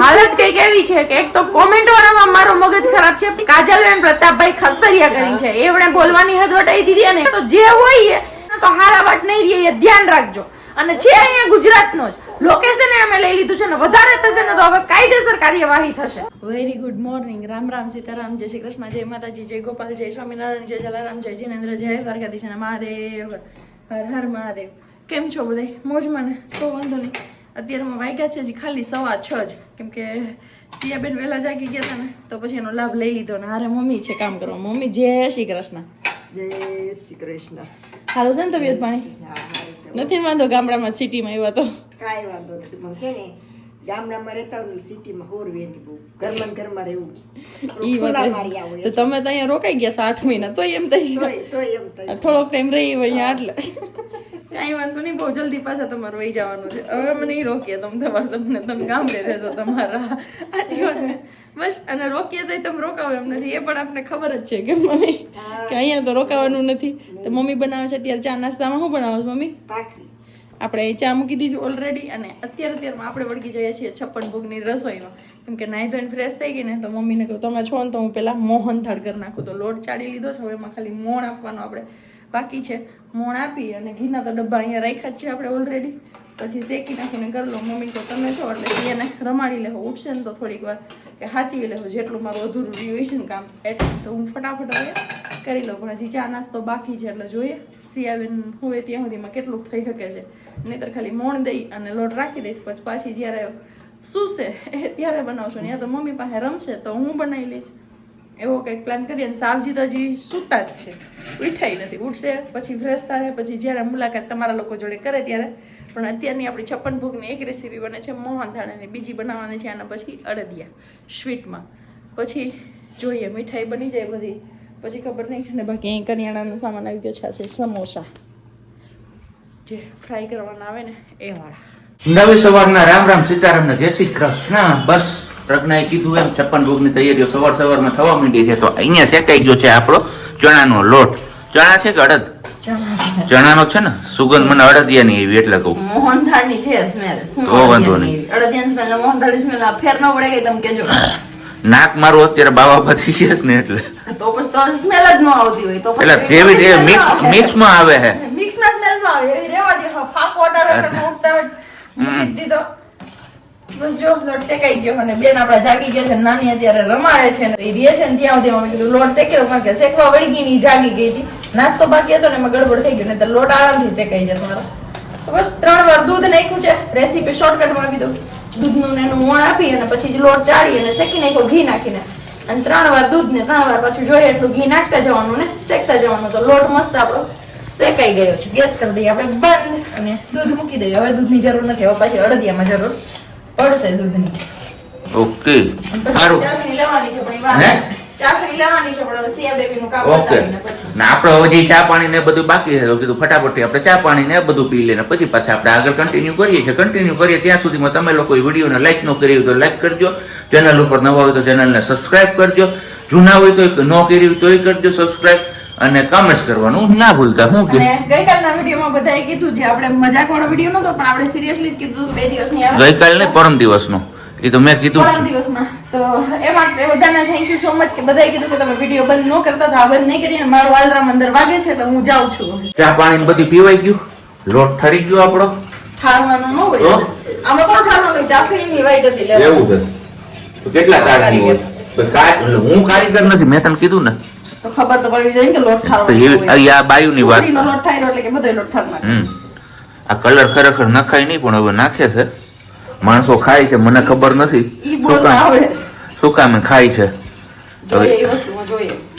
હાલત કઈક એવી છે કે એક તો કોમેન્ટ વાળામાં મારો મગજ ખરાબ છે. કાજલબેન પ્રતાપભાઈ ખસ્તરિયા કરી છે, એવડે બોલવાની હદ વટાઈ દીધી ને. તો જે હોય તો હારા વાત નહીં રહી, એ ધ્યાન રાખજો. અને છે અહીંયા ગુજરાતનો જ લોકેશન અમે લઈ લીધું છે ને, વધારે થશે ને તો હવે કાયદેસર કાર્યવાહી થશે. Very good morning. Ram Ram, Sitaram, જય શ્રી કૃષ્ણ, જય માતાજી, જય ગોપાલ, જય સ્વામિનારાયણ, જય જલારામ, જય જીનેન્દ્ર, જય દ્વારકાધીશ અને મહાદેવ, હર હર મહાદેવ. કેમ છો બધા? મોજમાં ને? તો વાંધો નહીં. અત્યારમાં વાગ્યા છે હજી ખાલી 6:15 જ, કેમ કે સિયાબેન વહેલા જાગી ગયા હતા ને તો પછી એનો લાભ લઈ લીધો ને. હારે મમ્મી છે કામ કરવા. મમ્મી જય શ્રી કૃષ્ણ. જય શ્રી કૃષ્ણ. સારું છે ને તબિયત પાણી? નથી વાંધો? ગામડામાં સિટીમાં એવા તો કાંઈ વાંધો નથી. મને છે ને ગામડામાં રહેતા હોય સિટીમાં હોરવેની બહુ ઘરમાં રહેવું. ઈ વાત તો તમે તો અહીંયા રોકાઈ ગયા 8 મહિના તોય એમ થઈ થોડોક ટાઈમ રહી હોય અહીંયા એટલે કાંઈ વાંધો નહીં. બહુ જલ્દી પાછા તમારે વહી જવાનું છે. હવે મને નહીં રોકીએ તમે ગામડે રહેજો તમારા. આથી વાત ને બસ. અને રોકીએ તો તમે રોકાવો એમ નથી, એ પણ આપણે ખબર જ છે કે મમ્મી કે અહીંયા તો રોકાવાનું નથી. તો મમ્મી બનાવે છે અત્યારે ચા નાસ્તામાં. શું બનાવો છો મમ્મી? આપણે અહીં ચા મૂકી દીધી ઓલરેડી. અને અત્યારમાં આપણે વળગી જઈએ છીએ 56 ભોગની રસોઈમાં, કેમ કે નાહી ધોઈને ફ્રેશ થઈ ગઈ ને તો મમ્મીને કહું તમે છો ને તો હું પેલા મોહન થાળ કરી નાખું. તો લોટ ચાળી લીધો છે, હવે એમાં ખાલી મોણ આપવાનો આપણે બાકી છે. મોણ આપી અને ઘીના તો ડબ્બા અહીંયા રાખ્યા જ છે આપણે ઓલરેડી. પછી શેકી નાખીને કરી લો. મમ્મી કહો તમે છો એટલે એને રમાડી લેવો. ઉઠશે ને તો થોડીક વાર કે સાચવી લેવો જેટલું મારું અધૂરું રહ્યું હોય છે ને કામ એટલે. તો હું ફટાફટ હવે કરી લઉં. પણ હજી ચા નાસ્તો બાકી છે એટલે જોઈએ સિયાબેન હોય ત્યાં સુધીમાં કેટલું થઈ શકે છે. નહીંતર ખાલી મોણ દઈ અને લોટ રાખી દઈશ. પછી પાછી જ્યારે સૂશે ત્યારે બનાવશું. ત્યાં તો મમ્મી પાસે રમશે તો હું બનાવી લઈશ. એવો કંઈક પ્લાન કરીએ. અને સાવજી તો હજી સૂતા જ છે, ઉઠાઈ નથી. ઉઠશે પછી ફ્રેશ થાય પછી જ્યારે મુલાકાત તમારા લોકો જોડે કરે ત્યારે. પણ અત્યારની આપણી 56 ભોગની એક રેસીપી બને છે મોહનથાળની, બીજી બનાવવાની છે આના પછી અડદિયા સ્વીટમાં. પછી જોઈએ મીઠાઈ બની જાય બધી પછી ખબર નહીં. અને બાકી અહીં કરિયાણાનો સામાન આવી ગયો છે સમોસા જે ફ્રાય કરવાના આવે ને એ વાળા. નવી સવારના રામ રામ, સીતારામ ને જય શ્રી કૃષ્ણ. બસ પ્રજ્ઞાએ કીધું એમ 56 ભોગની તૈયારીઓ સવારમાં થવા માંડી છે. તો અહીંયા શેકાઈ ગયો છે આપણો ચણાનો લોટ. ચણા છે કે અડદ? ચણાનો છે ને. સુગંધ મને અડદિયાની એવી એટલે કહું. મોહનથાળની છે સ્મેલ. તો વાંધો નહીં. અડદિયાની સ્મેલ મોહનથાળની સ્મેલ ફેર ન પડે કે તમે કેજો. નાક મારું અત્યારે બાવા પતી ગયા છે ને એટલે તો પછી તો સ્મેલ જ ન આવતી હોય તો એટલે જેવી તે મિક્સ માં આવે છે. મિક્સ માં સ્મેલ ન આવે એવી રેવા દે. ફાકો અડાડે પણ ઉઠતા હોય દીધો. બસ જો લોટ શેકાઈ ગયો અને બેન આપડા જાગી ગયા છે. નાની અત્યારે રમાડે છે ને એ રે છે ને ત્યાં સુધી અમે કીધું લોટ શેકેલો કારણ કે શેકવા વળી ગઈ ની જાગી ગઈ હતી. નાસ્તો બાકી હતો ને એમાં ગડબડ થઈ ગયો ને તો લોટ આરામથી શેકાઈ જાય તમારો. તો બસ 3 વાર દૂધ નાખ્યું છે. રેસીપી શોર્ટકટમાં આપી દઉં. દૂધનું એનું મોણ આપી અને પછી લોટ ચાળી અને શેકી નાખ્યો ઘી નાખીને. અને 3 વાર દૂધ ને 3 વાર પાછું જોઈએ એટલું ઘી નાખતા જવાનું ને શેકતા જવાનું. તો લોટ મસ્ત આપણો શેકાઈ ગયો છે. ગેસ કરી દઈએ આપણે બંધ અને દૂધ મૂકી દઈએ. હવે દૂધની જરૂર નથી, હવે પાછી અડદિયામાં જરૂર પડશે દૂધની. ઓકે સારું. ચાસણી લેવાની છે પણ વાત ચાસણી લેવાની છે પણ સિયા બેબીનું કામ પતાવીને પછી ના આપણે હજી ચા પાણી ને બધું બાકી છે. તો કીધું ફટાફટ આપણે ચા પાણી ને બધું પી લઈને પછી પાછા આપણે આગળ કન્ટિન્યુ કરીએ છીએ. કન્ટિન્યુ કરીએ ત્યાં સુધીમાં તમે લોકો વિડીયોને લાઈક ન કરી હોય તો લાઈક કરજો. ચેનલ ઉપર નવા હોય તો ચેનલને સબસ્ક્રાઇબ કરજો. જૂના હોય તો ન કરી હોય તોય કરજો સબસ્ક્રાઇબ. અને કમેન્ટ કરવાનું ના ભૂલતા. હું કે ગઈકાલના વિડીયોમાં બધાએ કીધું જે આપણે મજાકવાળો વિડીયો નતો પણ આપણે સિરિયસલી જ કીધું કે 2 દિવસની આવે. ગઈકાલ ને પરમ દિવસનો એ તો મેં કીધું પરમ દિવસમાં. તો એ માટે બધાને થેન્ક યુ સો મચ કે બધાએ કીધું કે તમે વિડીયો બંધ ન કરતા તો આ બંધ નહીં કરીએ. મારું અલાર્મ અંદર વાગે છે એટલે હું જાઉં છું. ચા પાણી બધી પીવાઈ ગયું. લોટ ઠરી ગયો આપણો. ઠારવાનું ન હોય આમાં કોણ ઠારવાનું? ચાસણીની વાઈટ હતી લેવા. એવું છે તો કેટલા તારની હોય? હું કારીગર નથી, મેં તને કીધું ને. તો ખબર તો પડવી જોઈએ કે લોટ ઠારવાનો. આ બાયુની વાત. લોટ ઠાર્યો એટલે કે બધો લોટ ઠારવાનો. આ કલર ખરેખર નખાય નહીં પણ હવે નાખે છે. માણસો ખાય છે મને ખબર નથી. શું કામ ખાય છે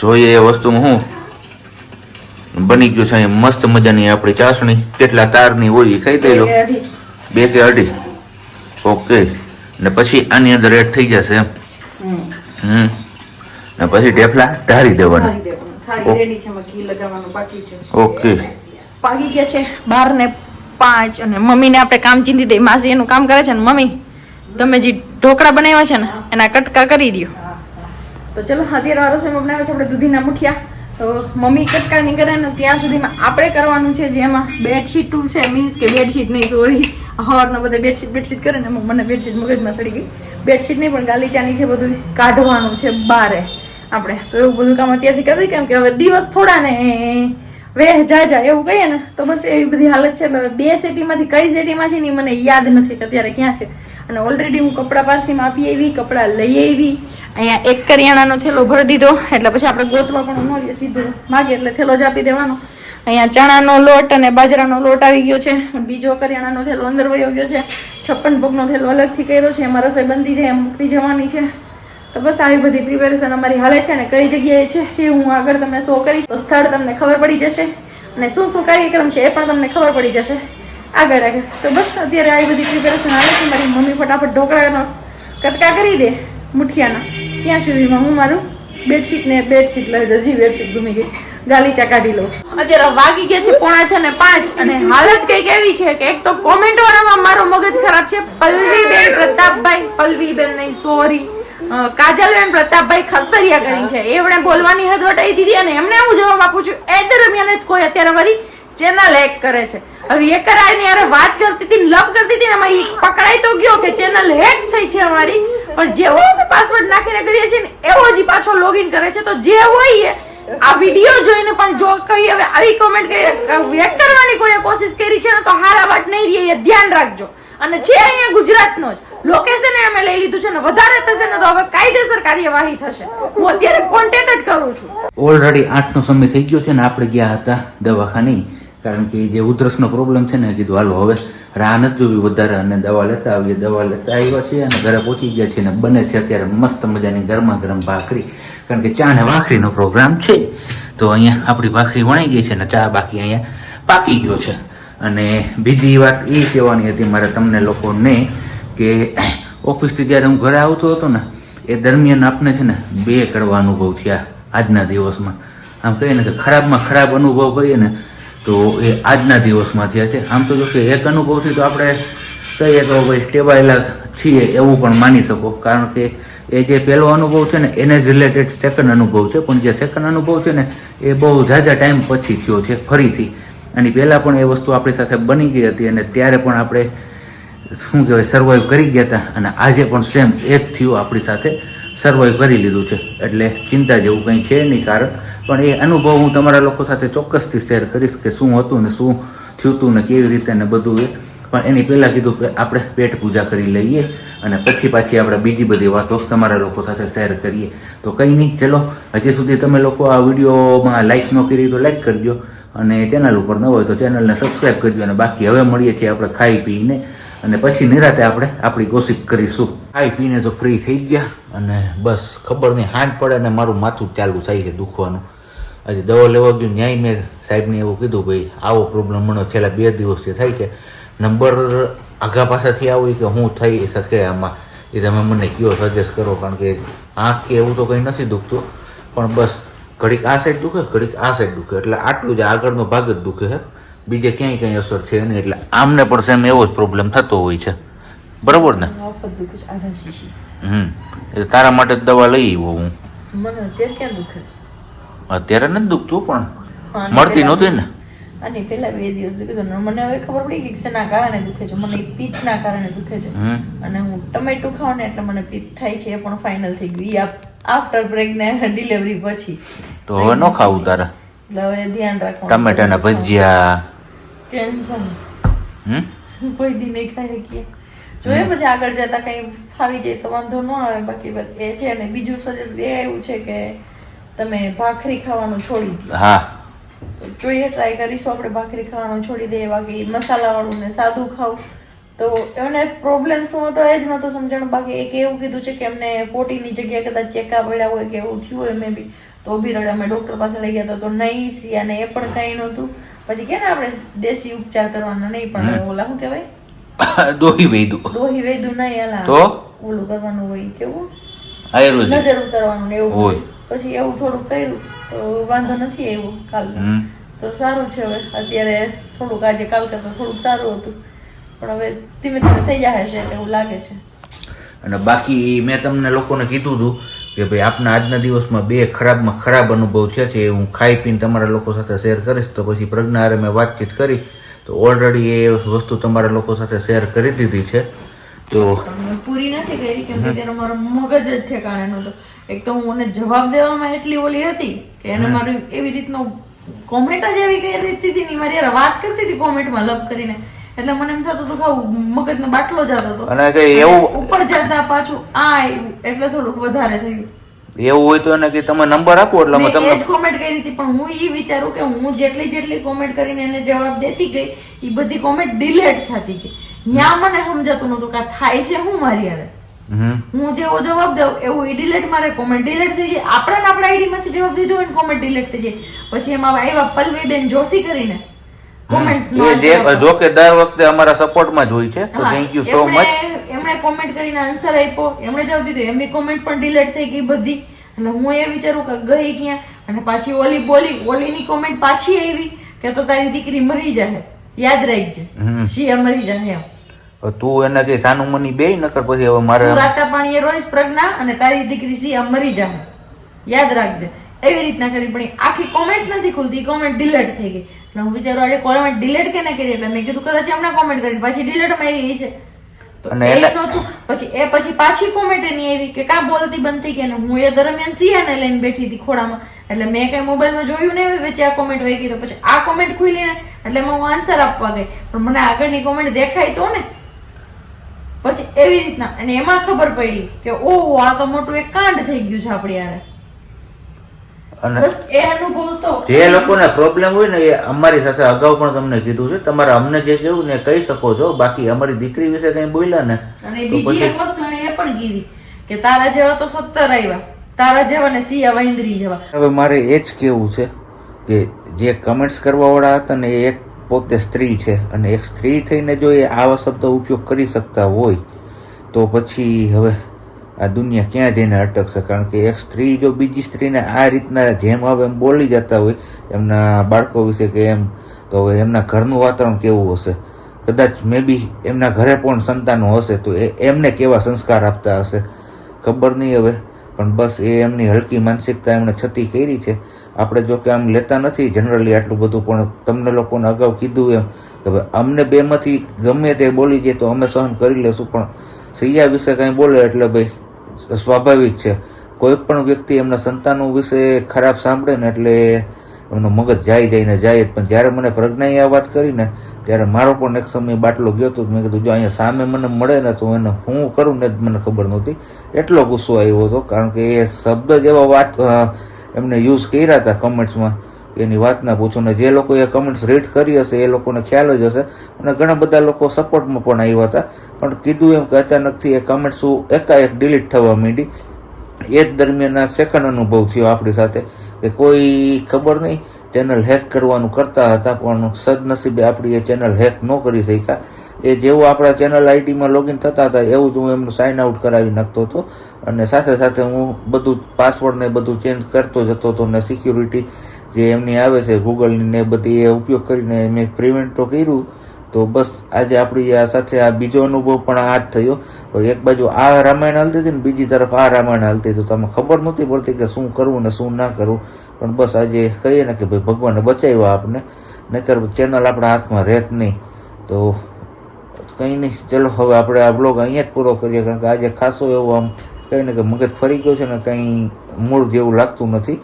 જોઈએ એ વસ્તુમાં હું બની ગયું છે અહીંયા મસ્ત મજાની આપણી ચાસણી. કેટલા તારની હોય એ ખાઈ દઈ લો. 2 કે 2.5. ઓકે ને પછી આની અંદર એડ થઈ જશે એમ. ને પછી ઢેફલા ઢારી દેવાના. ઓકે પાકી ગયા છે 12:05 અને મમ્મીને આપણે કામ ચીંધી દઈ. માસી એનું કામ કરે છે ને મમ્મી તમે જે ઢોકળા બનાવ્યા છે ને એના કટકા કરી દો. તો ચલો અત્યારે રસોઈમાં બનાવ્યા છે આપણે દૂધીના મુઠિયા. તો મમ્મી કટકા નહીં કરે ને ત્યાં સુધીમાં આપણે કરવાનું છે જેમાં બેડશીટ છે મીન્સ કે બેડશીટ નહીં સોરી હવારના બધા બેડશીટ કરે ને મને બેડશીટ મગજમાં સડી ગઈ બેડશીટ નહીં પણ ગાલીચાની છે બધું કાઢવાનું છે બારે આપણે. તો એવું બધું કામ અત્યારથી કરી કેમ કે હવે દિવસ થોડા ને વેહ જાય એવું કહીએ ને તો બસ એવી બધી હાલત છે. એટલે 2 સિટીમાંથી કઈ સિટીમાં છે ને મને યાદ નથી કે અત્યારે ક્યાં છે. અને ઓલરેડી હું કપડાં પારસીમાં આપી આવી, કપડાં લઈ આવી. અહીંયા એક કરિયાણાનો થેલો ભરી દીધો એટલે પછી આપણે ગોતવા પણ ન લઈએ, સીધું માગે એટલે થેલો જ આપી દેવાનો. અહીંયા ચણાનો લોટ અને બાજરાનો લોટ આવી ગયો છે. બીજો કરિયાણાનો થેલો અંદર વયો ગયો છે. 56 પગનો થેલો અલગથી કર્યો છે. એમાં રસોઈ બનતી છે, એમ મૂકતી જવાની છે. તો બસ આવી બધી પ્રિપેરેશન અમારી હાલે છે. ને કઈ જગ્યાએ છે એ હું આગળ તમને શો કરીશ. તો સ્થળ તમને ખબર પડી જશે અને શું શું કાર્યક્રમ છે એ પણ તમને ખબર પડી જશે આગળ. તો બસ અત્યારે આવી બધી પ્રિપેરેશન હાલે છે. મારી મમ્મી ફટાફટ ઢોકળાનો કટકા કરી દે મુઠિયાના, ત્યાં સુધીમાં હું મારું બેડશીટ લઈ દઉં. જી બેડશીટ ઘૂમી ગઈ, ગાલીચા કાઢી લઉં. અત્યારે વાગી ગયા છે 4:45 અને હાલત કઈક એવી છે કે એક તો કોમેન્ટ વાળામાં મારો મગજ ખરાબ છે. પલ્લવીબેન પ્રતાપભાઈ, પલ્લવીબેન નહીં સોરી, કાજલબેન પ્રતાપભાઈ ખસ્તરિયા કરી છે. એમણે બોલવાની હદ વટાઈ દીધી અને એમને હું જવાબ આપું છું એ દરમિયાન જ કોઈ અત્યારે મારી ચેનલ હેક કરે છે. હવે એ કરાયની યાર વાત કરતી હતી, લવ કરતી હતી ને એમાં ઈ પકડાઈ તો ગયો કે ચેનલ હેક થઈ છે અમારી. પણ જેવો અમે પાસવર્ડ નાખીને કરીએ છીએ ને એવો જ પાછો લોગિન કરે છે. તો જે હોય આ વિડીયો જોઈને પણ જો કઈ હવે આવી કોમેન્ટ હેક કરવાની કોઈ કોશિશ કરી છે ને તો હારા વાત નહીં રહી, એ ધ્યાન રાખજો. અને છે અહીંયા ગુજરાતનો જ લોકેશન અમે લઈ લીધું છે ને વધારે થશે ને તો હવે કાયદેસર કાર્યવાહી થશે. હું અત્યારે કોન્ટેક્ટ જ કરું છું. ઓલરેડી 8નો સમય થઈ ગયો છે ને આપણે ગયા હતા દવાખાને, કારણ કે જે ઉધરસનો પ્રોબ્લેમ છે ને કીધું હાલો હવે રાહ નથી જોવી વધારે અને દવા લેતા આવીએ. દવા લેતા આવ્યા છીએ અને ઘરે પહોંચી ગયા છીએ ને બને છે અત્યારે મસ્ત મજાની ગરમા ગરમ ભાખરી, કારણ કે ચા ને ભાખરીનો પ્રોગ્રામ છે. તો અહીંયા આપણી ભાખરી વણાઈ ગઈ છે ને ચા બાકી અહીંયા પાકી ગયો છે. અને બીજી વાત એ કહેવાની હતી મારે તમને લોકોને કે ઓફિસથી જ્યારે હું ઘરે આવતો હતો ને એ દરમિયાન આપણે છે ને 2 કડવા અનુભવ થયા આજના દિવસમાં. આમ કહીએ ને કે ખરાબમાં ખરાબ અનુભવ કહીએ ને તો એ આજના દિવસમાં થયા છે. આમ તો જો કે એક અનુભવથી તો આપણે કહીએ તો ભાઈ ટેવાયેલા છીએ એવું પણ માની શકો, કારણ કે એ જે પહેલો અનુભવ છે ને એને જ રિલેટેડ સેકન્ડ અનુભવ છે. પણ જે સેકન્ડ અનુભવ છે ને એ બહુ ઝાઝા ટાઈમ પછી થયો છે ફરીથી. અને પહેલાં પણ એ વસ્તુ આપણી સાથે બની ગઈ હતી અને ત્યારે પણ આપણે શું કહેવાય સર્વાઈવ કરી ગયા હતા. અને આજે પણ સેમ એ જ થયું, આપણી સાથે સર્વાઈવ કરી લીધું છે. એટલે ચિંતા જેવું કંઈ છે નહીં કારણ. પણ એ અનુભવ હું તમારા લોકો સાથે ચોક્કસથી શેર કરીશ કે શું હતું ને શું થયું હતું ને કેવી રીતે ને બધું એ. પણ એની પહેલાં કીધું કે આપણે પેટ પૂજા કરી લઈએ અને પછી પાછી આપણે બીજી બધી વાતો તમારા લોકો સાથે શેર કરીએ. તો કંઈ નહીં, ચલો હજી સુધી તમે લોકો આ વિડીયોમાં લાઈક ન કરી તો લાઈક કરજો અને ચેનલ ઉપર ન હોય તો ચેનલને સબસ્ક્રાઈબ કરજો. અને બાકી હવે મળીએ છીએ આપણે ખાઈ પીને અને પછી નિરાતે આપણે આપણી ગોસિપ કરીશું. ખાઈ પીને તો ફ્રી થઈ ગયા અને બસ ખબર નહીં હાંજ પડે ને મારું માથું ચાલુ થાય છે દુખવાનું. હજી દવા લેવા ગયું ન્યાય મેં સાહેબને એવું કીધું ભાઈ આવો પ્રોબ્લેમ મને છેલ્લા 2 દિવસથી થાય છે, નંબર આગા પાછાથી આવો કે હું થઈ શકે આમાં એ તમે મને કયો સજેસ્ટ કરો, કારણ કે આંખ કે એવું તો કંઈ નથી દુખતું પણ બસ ઘડીક આ સાઈડ દુખે ઘડીક આ સાઈડ દુખે, એટલે આટલું જ આગળનો ભાગ જ દુખે છે, બીજે ક્યાંય કંઈ અસર છે નહીં. એટલે આમને પણ સેમ એવો જ પ્રોબ્લેમ થતો હોય છે, બરોબર ને? એટલે તારા માટે જ દવા લઈ આવ્યો હું. અત્યારે નથી દુખતું પણ મળતી નહોતી ને. અને પેલા 2 દિવસ દુખ્યું મને હવે ખબર પડી કે શેના કારણે દુખે છે. મને પિત્તના કારણે દુખે છે અને હું ટમેટું ખાઉં ને એટલે મને પિત્ત થાય છે. એ પણ ફાઇનલ થઈ ગયું આફ્ટર પ્રેગ્નન્ટ ડિલિવરી પછી. તો હવે ન ખાવું તારા? એટલે હવે ધ્યાન રાખવાનું. ટમેટાના ભજીયા કેન્સર કોઈ દી નહીં ખાઈ શકીએ. જોઈએ પછી આગળ જતા કઈ ફાવી જાય તો વાંધો ન આવે. બાકી એ છે. અને બીજું સજેસ્ટ એ આવ્યું છે કે તમે ભાખરી ખાવાનું છોડી દો. હા તો જોઈએ ટ્રાય કરીશું આપણે ભાખરી ખાવાનું છોડી દઈએ. બાકી મસાલાવાળું ને સાદું ખાવું તો એમને પ્રોબ્લેમ શું હતો એ જ નહોતું સમજણ. બાકી એક એવું કીધું છે કે એમને પોટીની જગ્યાએ કદાચ ચેકા પડ્યા હોય કે એવું થયું હોય મે બી, તો બી રડે. અમે ડૉક્ટર પાસે લઈ ગયા તો નહીં સી અને એ પણ કંઈ નહોતું. પછી કે ને આપણે દેશી ઉપચાર કરવાના નહીં પણ ઓલા શું કહેવાય દોહી વૈદુ નહીં અલા તો ઓલું કરવાનું હોય કેવું આયુર્વેદિક નજર ઉતારવાનું ને એવું હોય. પછી એવું થોડું કર્યું તો વાંધો નથી આવ્યો કાલ તો સારું છે. હવે અત્યારે થોડુંક આજે કાલ કરતા થોડુંક સારું હતું પણ હવે ધીમે ધીમે થઈ જાય છે એવું લાગે છે. અને બાકી મેં તમને લોકોને કીધું હતું કે ભાઈ આપના આજના દિવસમાં 2 ખરાબમાં ખરાબ અનુભવ છે હું ખાઈ પીને તમારા લોકો સાથે શેર કરીશ. તો પછી પ્રજ્ઞા હારે મેં વાતચીત કરી તો ઓલરેડી એ વસ્તુ તમારા લોકો સાથે શેર કરી દીધી છે. તો પણ મેં પૂરી નથી કરી કેમ કે ત્યારે મારો મગજ જ ઠેકાણે નહોતો. એક તો હું એને જવાબ દેવામાં એટલી ઓલી હતી કે એને મારી એવી રીતનો કોમેન્ટ જ એવી કઈ રીતથી હતી મારી યાર વાત કરતી હતી કોમેન્ટમાં લવ કરીને, એટલે મને એમ થતું હતું કે મગજનો બાટલો જતો હતો. અને કઈ એવું ઉપર જતા પાછું આ આવ્યું એટલે થોડુંક વધારે થયું. એવું હોય તો એને કે તમે નંબર આપો એટલે અમે મેં તમને એ જ કોમેન્ટ કરી હતી, પણ હું એ વિચારું કે હું જેટલી કોમેન્ટ કરીને એને જવાબ દેતી ગઈ એ બધી કોમેન્ટ ડિલીટ થતી ગઈ. ત્યાં મને સમજાતું નતું કે આ થાય છે હું મારી યારે. હું જેવો જવાબ દઉં એવું એ ડિલીટ મારે કોમેન્ટ ડિલીટ થઈ જાય. આપણા આઈડી માંથી જવાબ દીધો હોય ને કોમેન્ટ ડિલીટ થઈ જાય. પછી એમાં આવ્યા પલ્લવીબેન જોશી કરીને કોમેન્ટ જો કે દર વખતે અમારા સપોર્ટમાં જ હોય છે, તો થેન્ક યુ સો મચ. એમણે કોમેન્ટ કરીને આન્સર આપ્યો, એમણે જવાબ દીધો, એમની કોમેન્ટ પણ ડિલીટ થઈ ગઈ બધી. એટલે હું એ વિચારું કે ગઈ ક્યાં, અને પાછી ઓલીની કોમેન્ટ પાછી આવી કે તો તારી દીકરી મરી જાય, યાદ રાખજે શિયા મરી જાય એમ. તું એને કઈ સાનું મની બે નકર પછી હવે મારે રાતા પાણીએ રોજ પ્રજ્ઞા અને તારી દીકરી શિયા મરી જાય યાદ રાખજે, એવી રીતના કરી. પણ આખી કોમેન્ટ નથી ખુલતી, કોમેન્ટ ડિલીટ થઈ ગઈ. એટલે હું વિચારું અરે કોમેન્ટ ડિલીટ કેને કરી, એટલે મેં કીધું કદાચ એમણે કોમેન્ટ કરી પાછી ડિલીટ મારી છે. તો એ નહોતું. પછી પાછી કોમેન્ટ એની આવી કે કા બોલતી બંધ થઈ ગઈ. હું એ દરમિયાન સિયાને લઈને બેઠી હતી ખોડામાં, એટલે મેં કઈ મોબાઈલમાં જોયું ને વચ્ચે આ કોમેન્ટ વહી ગઈ. તો પછી આ કોમેન્ટ ખુલી ને એટલે હું આન્સર આપવા ગઈ, પણ મને આગળની કોમેન્ટ દેખાય તો ને પછી એવી રીતના. અને એમાં ખબર પડી કે ઓહો આ તો મોટું એક કાંડ થઈ ગયું છે આપણી યારે. બસ એ અનુભવ તો જે લોકોને પ્રોબ્લેમ હોય ને એ અમારી સાથે અગાઉ પણ તમને કીધું છે, તમારે અમને જે કેવું ને કહી શકો છો. બાકી અમારી દીકરી વિશે કઈ બોલ્યા ને અને બીજી એક વસ્તુ એને એ પણ કીધી કે તારા જેવા તો 70 આવ્યા, તારા જેવા ને સિયા વાંદરી જેવા. હવે મારે એ જ કેવું છે કે જે કમેન્ટ્સ કરવા વાળા હતા ને એ એક પોતે સ્ત્રી છે, અને એક સ્ત્રી થઈને જો એ આવા શબ્દ ઉપયોગ કરી શકતા હોય તો પછી હવે આ દુનિયા ક્યાં જઈને અટકશે. કારણ કે એક સ્ત્રી જો બીજી સ્ત્રીને આ રીતના જેમ હવે એમ બોલી જતા હોય એમના બાળકો વિશે કે એમ, તો હવે એમના ઘરનું વાતાવરણ કેવું હશે. કદાચ મે બી એમના ઘરે પણ સંતાનો હશે તો એમને કેવા સંસ્કાર આપતા હશે ખબર નહીં હવે. પણ બસ એ એમની હલકી માનસિકતા એમણે છતી કરી છે. આપણે જો કે આમ લેતા નથી જનરલી આટલું બધું, પણ તમને લોકોને અગાઉ કીધું એમ કે ભાઈ અમને બેમાંથી ગમે તે બોલી જાય તો અમે સહન કરી લેશું, પણ સિયા વિશે કંઈ બોલે એટલે ભાઈ સ્વાભાવિક છે. કોઈ પણ વ્યક્તિ એમના સંતાનો વિશે ખરાબ સાંભળે ને એટલે એમનો મગજ જાય ને જાય જ. પણ જ્યારે મને પ્રજ્ઞાએ આ વાત કરી ને ત્યારે મારો પણ એક સમય બાટલો ગયો હતો. મેં કીધું જો અહીંયા સામે મને મળે ને તો એને હું કરું ને જ મને ખબર નહોતી. એટલો ગુસ્સો આવ્યો હતો કારણ કે એ શબ્દ જેવા વાત એમને યુઝ કર્યા હતા કમેન્ટ્સમાં, એની વાત ના પૂછો. ને જે લોકો એ કમેન્ટ્સ રીડ કરી હશે એ લોકોને ખ્યાલ જ હશે, અને ઘણા બધા લોકો સપોર્ટમાં પણ આવ્યા હતા. પણ કીધું એમ કે અચાનકથી એ કમેન્ટ્સ એકાએક ડિલીટ થવા માંડી. એ જ દરમિયાન આ સેકન્ડ અનુભવ થયો આપણી સાથે કે કોઈ ખબર નહીં ચેનલ હેક કરવાનું કરતા હતા, પણ સદનસીબે આપણી એ ચેનલ હેક ન કરી શક્યા. એ જેવું આપણા ચેનલ આઈડીમાં લોગિન થતા હતા એવું જ હું એમનું સાઇન આઉટ કરાવી નાખતો હતો, અને સાથે સાથે હું બધું પાસવર્ડ ને બધું ચેન્જ કરતો જતો હતો. ને સિક્યુરિટી જે એમની આવે છે ગૂગલની ને બધી એ ઉપયોગ કરીને મેં પ્રિવેન્ટ તો કર્યું. તો બસ આજે આપણી આ સાથે આ બીજો અનુભવ પણ આ જ થયો. એક બાજુ આ રામાયણ હાલતી હતી ને બીજી તરફ આ રામાયણ હાલતી હતી, તો તમે ખબર નહોતી પડતી કે શું કરવું ને શું ના કરવું. પણ બસ આજે કહીએ ને કે ભાઈ ભગવાને બચાવ્યા આપને, નહીતર ચેનલ આપણા હાથમાં રહેત નહીં. તો કંઈ નહીં, ચલો હવે આપણે આ બ્લોગ અહીંયા જ પૂરો કરીએ, કારણ કે આજે ખાસો એવો આમ કહે ને કે મગજ ફરી ગયો છે ને કંઈ મૂળ જેવું લાગતું નથી.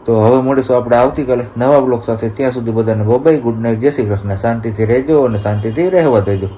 તો હવે મળીશું આપણે આવતીકાલે નવા બ્લોગ સાથે. ત્યાં સુધી બધાને બાય, ગુડ નાઇટ, જય શ્રી કૃષ્ણ. શાંતિથી રહેજો અને શાંતિથી રહેવા દેજો.